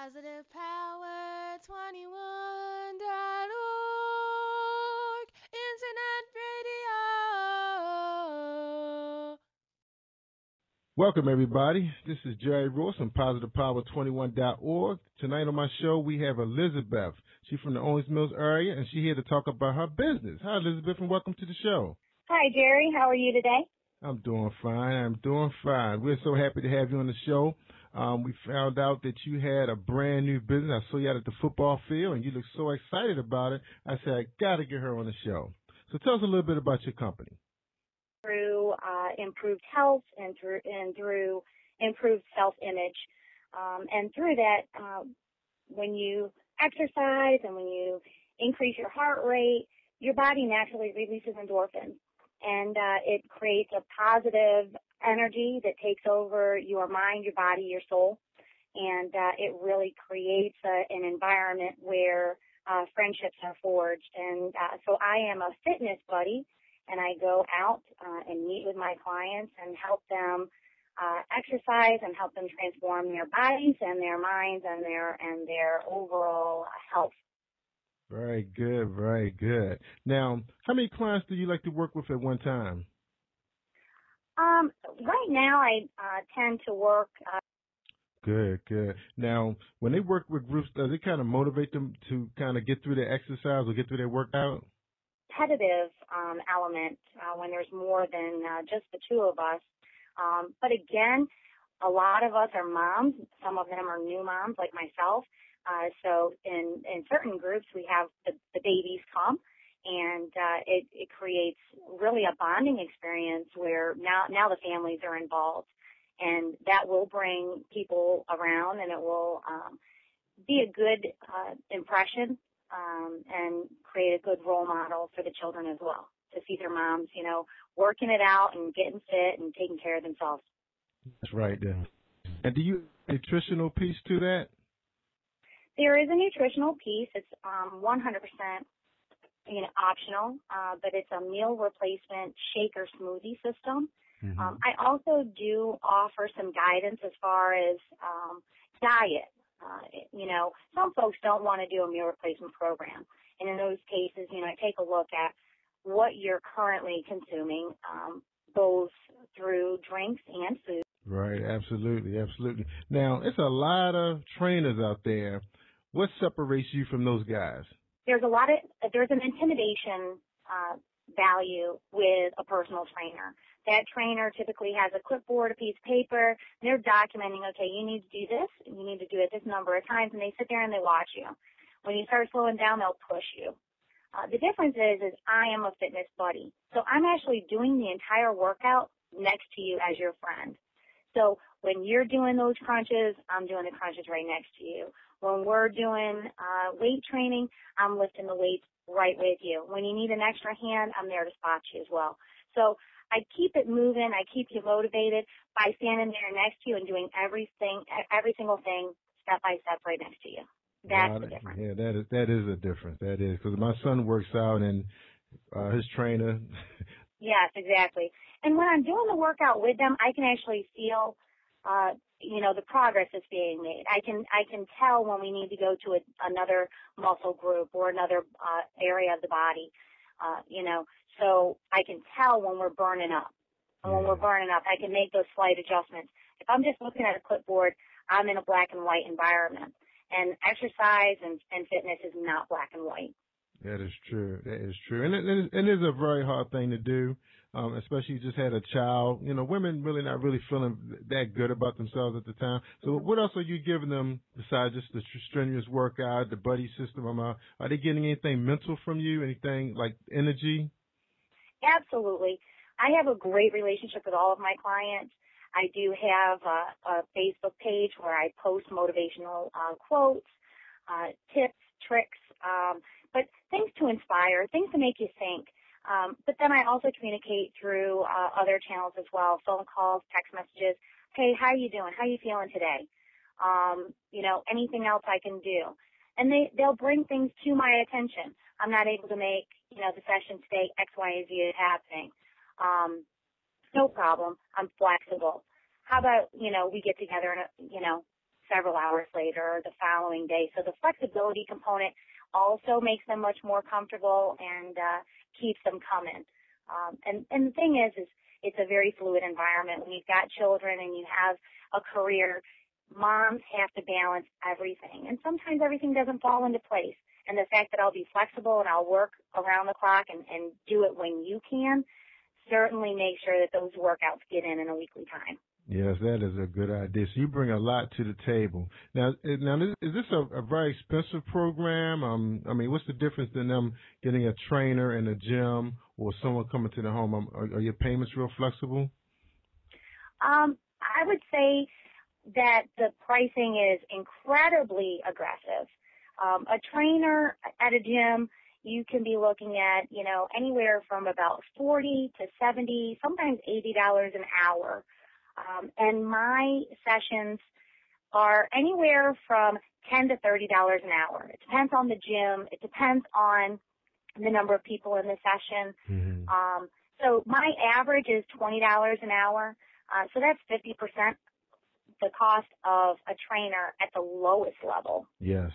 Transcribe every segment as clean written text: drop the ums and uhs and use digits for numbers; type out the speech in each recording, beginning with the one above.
PositivePower21.org Internet Radio. Welcome, everybody. This is Jerry Ross from PositivePower21.org. Tonight on my show, we have Elizabeth. She's from the Owings Mills area, and she's here to talk about her business. Hi, Elizabeth, and welcome to the show. Hi, Jerry. How are you today? I'm doing fine. We're so happy to have you on the show. We found out that you had a brand new business. I saw you out at the football field, and you look so excited about it. I said, I got to get her on the show. So tell us a little bit about your company. Through improved health and through improved self-image. And through that, when you exercise and when you increase your heart rate, your body naturally releases endorphins. And it creates a positive energy that takes over your mind, your body, your soul. And it really creates an environment where friendships are forged. And so I am a fitness buddy, and I go out and meet with my clients and help them exercise and help them transform their bodies and their minds and their overall health. Very good, very good. Now, how many clients do you like to work with at one time? Right now, I tend to work. Good. Now, when they work with groups, does it kind of motivate them to kind of get through their exercise or get through their workout? Competitive element when there's more than just the two of us. But again, a lot of us are moms. Some of them are new moms like myself. So in certain groups, we have the babies come, and it creates really a bonding experience where now the families are involved, and that will bring people around, and it will be a good impression and create a good role model for the children as well, to see their moms, working it out and getting fit and taking care of themselves. That's right there. And do you have a nutritional piece to that? There is a nutritional piece. It's 100% optional, but it's a meal replacement shake or smoothie system. Mm-hmm. I also do offer some guidance as far as diet. Some folks don't want to do a meal replacement program. And in those cases, take a look at what you're currently consuming, both through drinks and food. Right, absolutely. Now, it's a lot of trainers out there. What separates you from those guys? There's an intimidation value with a personal trainer. That trainer typically has a clipboard, a piece of paper, and they're documenting, okay, you need to do this, and you need to do it this number of times, and they sit there and they watch you. When you start slowing down, they'll push you. The difference is I am a fitness buddy. So I'm actually doing the entire workout next to you as your friend. So when you're doing those crunches, I'm doing the crunches right next to you. When we're doing weight training, I'm lifting the weights right with you. When you need an extra hand, I'm there to spot you as well. So I keep it moving. I keep you motivated by standing there next to you and doing every single thing step by step right next to you. That's the difference. Yeah, that is a difference. That is, because my son works out and his trainer. Yes, exactly. And when I'm doing the workout with them, I can actually feel, the progress that's being made. I can tell when we need to go to another muscle group or another area of the body, so I can tell when we're burning up. And when we're burning up, I can make those slight adjustments. If I'm just looking at a clipboard, I'm in a black and white environment. And exercise and fitness is not black and white. That is true. And it is a very hard thing to do, especially if you just had a child. Women really not really feeling that good about themselves at the time. So what else are you giving them besides just the strenuous workout, the buddy system? Are they getting anything mental from you, anything like energy? Absolutely. I have a great relationship with all of my clients. I do have a Facebook page where I post motivational quotes, tips, tricks, but things to inspire, things to make you think. But then I also communicate through other channels as well, phone calls, text messages. Hey, how are you doing? How are you feeling today? Anything else I can do. And they'll bring things to my attention. I'm not able to make, the session today, X, Y, and Z is happening. No problem. I'm flexible. How about, we get together and, several hours later or the following day. So the flexibility component also makes them much more comfortable and keeps them coming. And the thing is it's a very fluid environment. When you've got children and you have a career, moms have to balance everything. And sometimes everything doesn't fall into place. And the fact that I'll be flexible and I'll work around the clock and do it when you can certainly make sure that those workouts get in a weekly time. Yes, that is a good idea. So you bring a lot to the table. Now is this a very expensive program? I mean, what's the difference in them getting a trainer in a gym or someone coming to the home? Are your payments real flexible? I would say that the pricing is incredibly aggressive. A trainer at a gym, you can be looking at, anywhere from about $40 to $70, sometimes $80 an hour. And my sessions are anywhere from $10 to $30 an hour. It depends on the gym. It depends on the number of people in the session. Mm-hmm. So my average is $20 an hour. So that's 50% the cost of a trainer at the lowest level. Yes,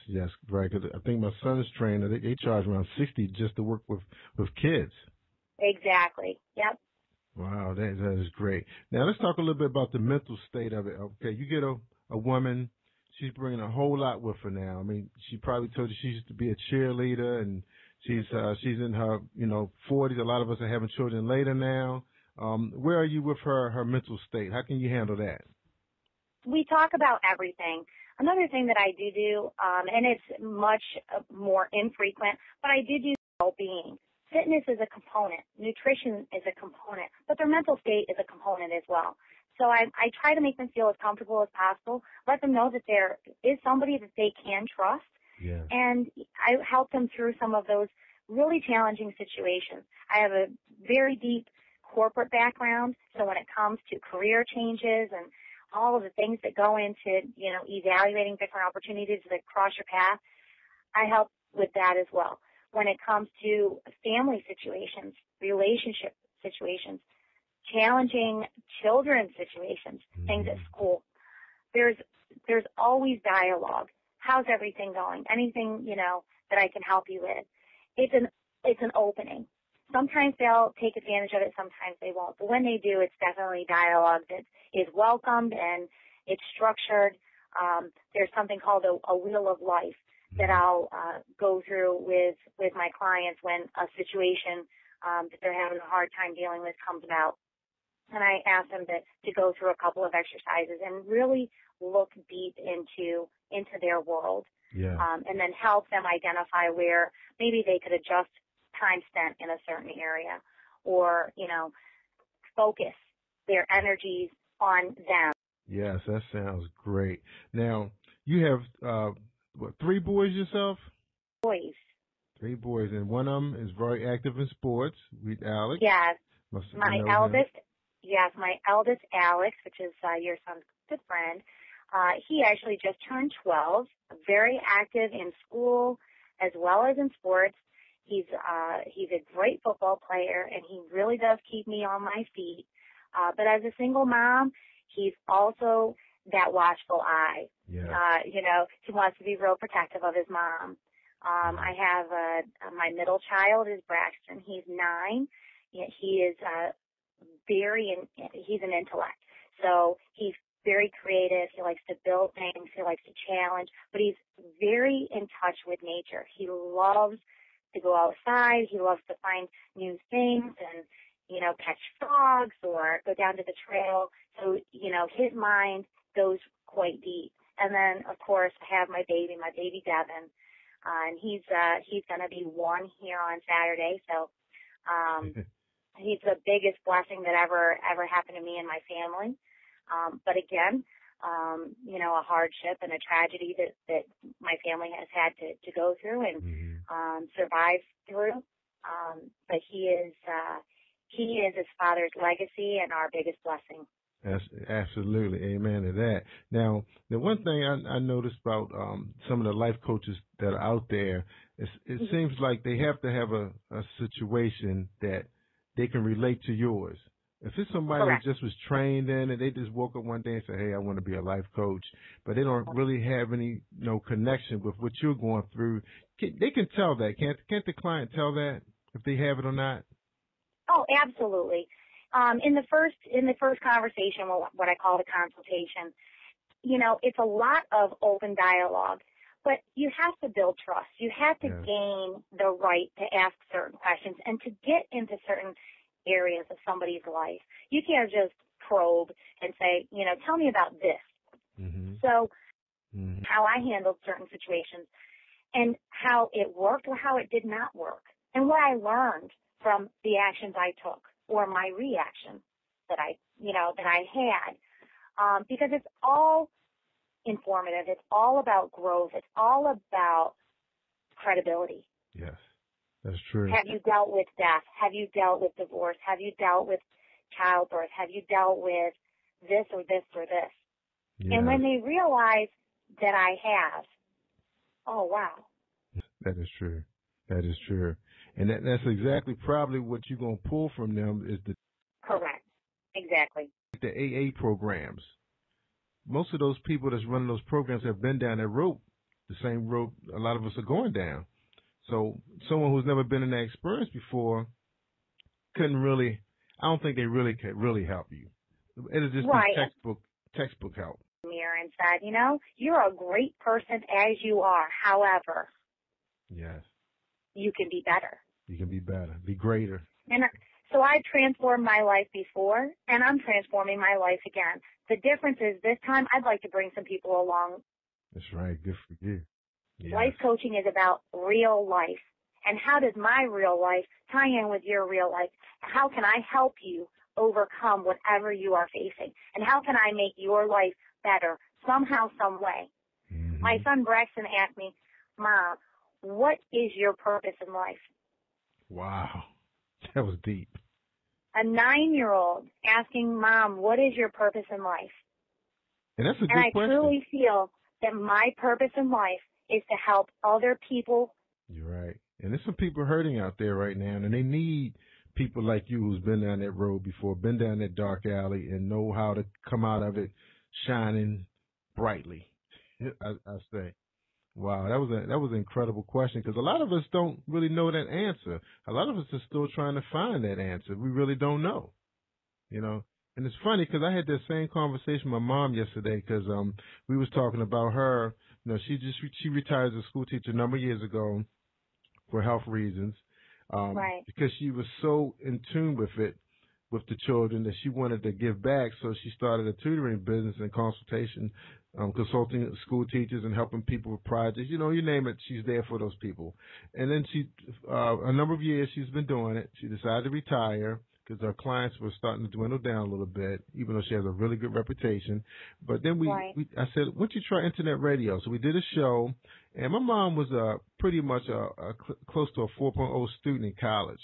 right. 'Cause I think my son's trainer, they charge around $60 just to work with kids. Exactly. Yep. Wow, that is great. Now let's talk a little bit about the mental state of it. Okay, you get a woman, she's bringing a whole lot with her now. I mean, she probably told you she used to be a cheerleader, and she's in her 40s. A lot of us are having children later now. Where are you with her mental state? How can you handle that? We talk about everything. Another thing that I do, and it's much more infrequent, but I do well-being. Fitness is a component. Nutrition is a component. But their mental state is a component as well. So I try to make them feel as comfortable as possible, let them know that there is somebody that they can trust, yeah. And I help them through some of those really challenging situations. I have a very deep corporate background, so when it comes to career changes and all of the things that go into, evaluating different opportunities that cross your path, I help with that as well. When it comes to family situations, relationship situations, challenging children situations, things at school, there's always dialogue. How's everything going? Anything, that I can help you with. It's an opening. Sometimes they'll take advantage of it, sometimes they won't. But when they do, it's definitely dialogue that is welcomed and it's structured. There's something called a wheel of life that I'll go through with my clients when a situation that they're having a hard time dealing with comes about. And I ask them to go through a couple of exercises and really look deep into their world. Yeah. And then help them identify where maybe they could adjust time spent in a certain area or, focus their energies on them. Yes, that sounds great. Now, you have, 3 boys yourself? Boys. 3 boys, and one of them is very active in sports. With Alex. Yes. My eldest, Alex, which is your son's good friend, he actually just turned 12, very active in school as well as in sports. He's a great football player, and he really does keep me on my feet. But as a single mom, he's also that watchful eye. Yeah. He wants to be real protective of his mom. I have my middle child is Braxton. He's 9. He is he's an intellect. So he's very creative. He likes to build things. He likes to challenge, but he's very in touch with nature. He loves to go outside. He loves to find new things and, catch frogs or go down to the trail. So, his mind goes quite deep. And then, of course, I have my baby Devin, and he's going to be 1 here on Saturday. So, he's the biggest blessing that ever happened to me and my family. But again, a hardship and a tragedy that my family has had to go through and survive through. But he is his father's legacy and our biggest blessing. That's absolutely, amen to that. Now, the one thing I noticed about some of the life coaches that are out there, it seems like they have to have a situation that they can relate to yours. If it's somebody Correct. that just was trained in and they just woke up one day and said, "Hey, I want to be a life coach," but they don't really have any connection with what you're going through, they can tell that. Can't the client tell that if they have it or not? Oh, absolutely. In the first conversation, what I call the consultation, it's a lot of open dialogue, but you have to build trust. You have to gain the right to ask certain questions and to get into certain areas of somebody's life. You can't just probe and say, tell me about this. Mm-hmm. So Mm-hmm. how I handled certain situations and how it worked or how it did not work and what I learned from the actions I took or my reaction that I had. Because it's all informative. It's all about growth. It's all about credibility. Yes, that's true. Have you dealt with death? Have you dealt with divorce? Have you dealt with childbirth? Have you dealt with this or this or this? Yes. And when they realize that I have, oh, wow. That is true. That is true. And that's exactly probably what you're going to pull from them is Correct. Exactly. the AA programs. Most of those people that's running those programs have been down that road, the same road a lot of us are going down. So someone who's never been in that experience before I don't think they really could really help you. It'll just be textbook help. Mirror and said, you're a great person as you are. However, yes, you can be better. You can be better, be greater. And so I transformed my life before, and I'm transforming my life again. The difference is this time I'd like to bring some people along. That's right. Good for you. Yes. Life coaching is about real life. And how does my real life tie in with your real life? How can I help you overcome whatever you are facing? And how can I make your life better somehow, some way? Mm-hmm. My son Braxton asked me, Mom, what is your purpose in life? Wow. That was deep. A 9-year-old asking Mom, what is your purpose in life? And that's a good question. And I truly feel that my purpose in life is to help other people. You're right. And there's some people hurting out there right now, and they need people like you who's been down that road before, been down that dark alley, and know how to come out of it shining brightly. I say. Wow, that was an incredible question because a lot of us don't really know that answer. A lot of us are still trying to find that answer. We really don't know, And it's funny because I had that same conversation with my mom yesterday because we was talking about her. She retired as a school teacher a number of years ago for health reasons, Right. because she was so in tune with it, with the children, that she wanted to give back. So she started a tutoring business and consultation, consulting school teachers and helping people with projects. You name it, she's there for those people. And then a number of years she's been doing it. She decided to retire because her clients were starting to dwindle down a little bit, even though she has a really good reputation. But then I said, why don't you try internet radio? So we did a show, and my mom was pretty much close to a 4.0 student in college.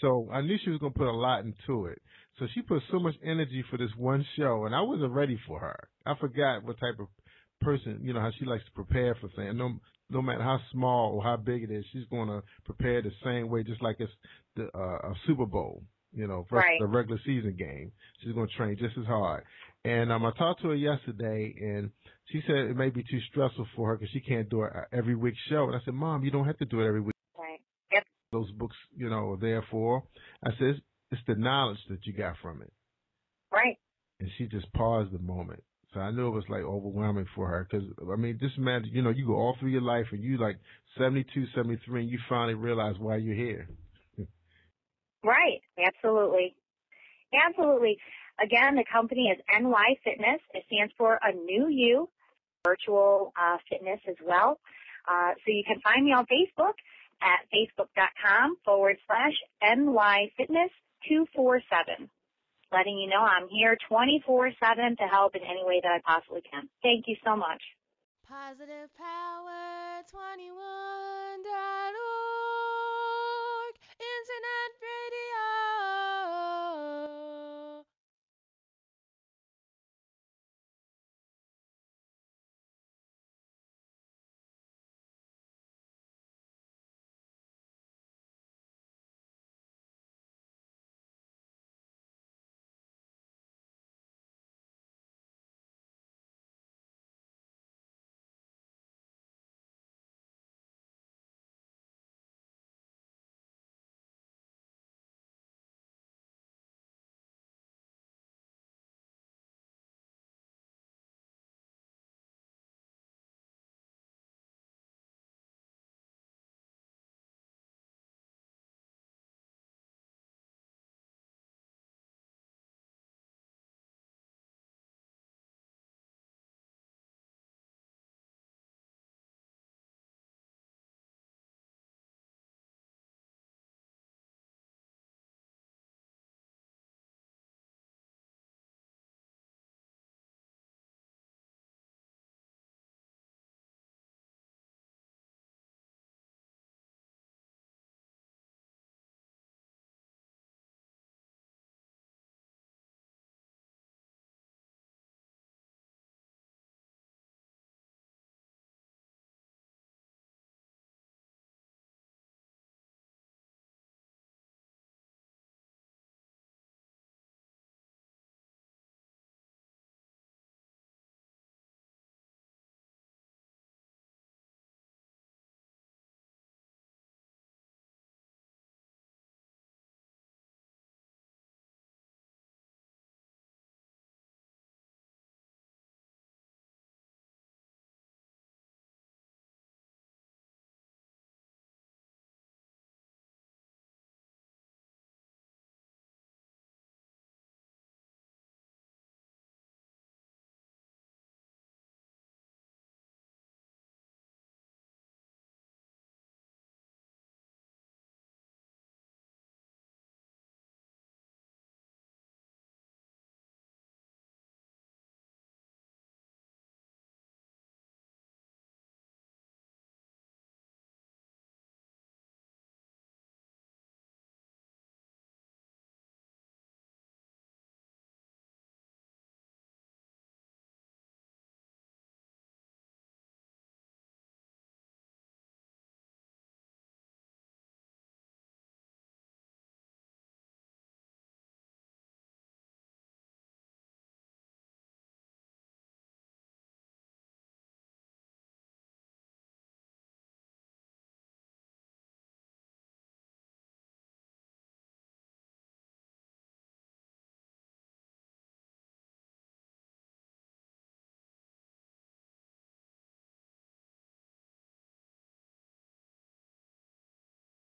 So I knew she was going to put a lot into it. So she put so much energy for this one show, and I wasn't ready for her. I forgot what type of person, how she likes to prepare for things. No matter how small or how big it is, she's going to prepare the same way, just like it's a Super Bowl, versus a regular season game. She's going to train just as hard. And I talked to her yesterday, and she said it may be too stressful for her because she can't do an every week show. And I said, Mom, you don't have to do it every week. Right. Yep. Those books, are there for. I said, it's the knowledge that you got from it. Right. And she just paused a moment. So I knew it was like overwhelming for her because, just imagine, you go all through your life and you like 72, 73, and you finally realize why you're here. Right. Absolutely. Absolutely. Again, the company is NY Fitness. It stands for A New You, virtual fitness as well. So you can find me on Facebook at facebook.com/NY Fitness 247. Letting you know I'm here 24/7 to help in any way that I possibly can. Thank you so much. Positive Power 21.